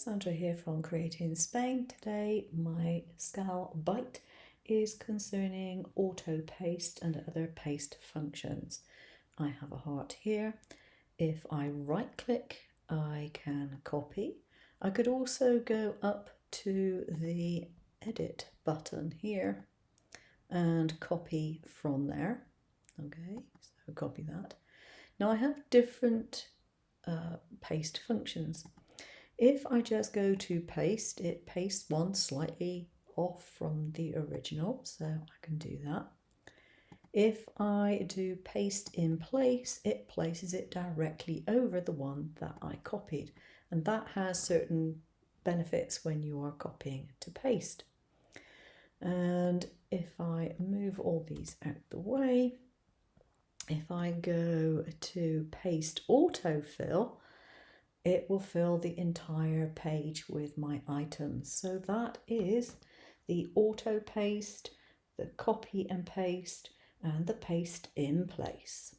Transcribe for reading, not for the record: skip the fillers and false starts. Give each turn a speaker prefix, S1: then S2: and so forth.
S1: Sandra here from Creating Spain. Today my scowl bite is concerning auto paste and other paste functions. I have a heart here. If I right click, I can copy. I could also go up to the edit button here and copy from there. Okay, so copy that. Now I have different paste functions. If I just go to paste, it pastes one slightly off from the original, so I can do that. If I do paste in place, it places it directly over the one that I copied, and that has certain benefits when you are copying to paste. And if I move all these out the way, if I go to paste autofill, it will fill the entire page with my items. So that is the auto paste, the copy and paste, and the paste in place.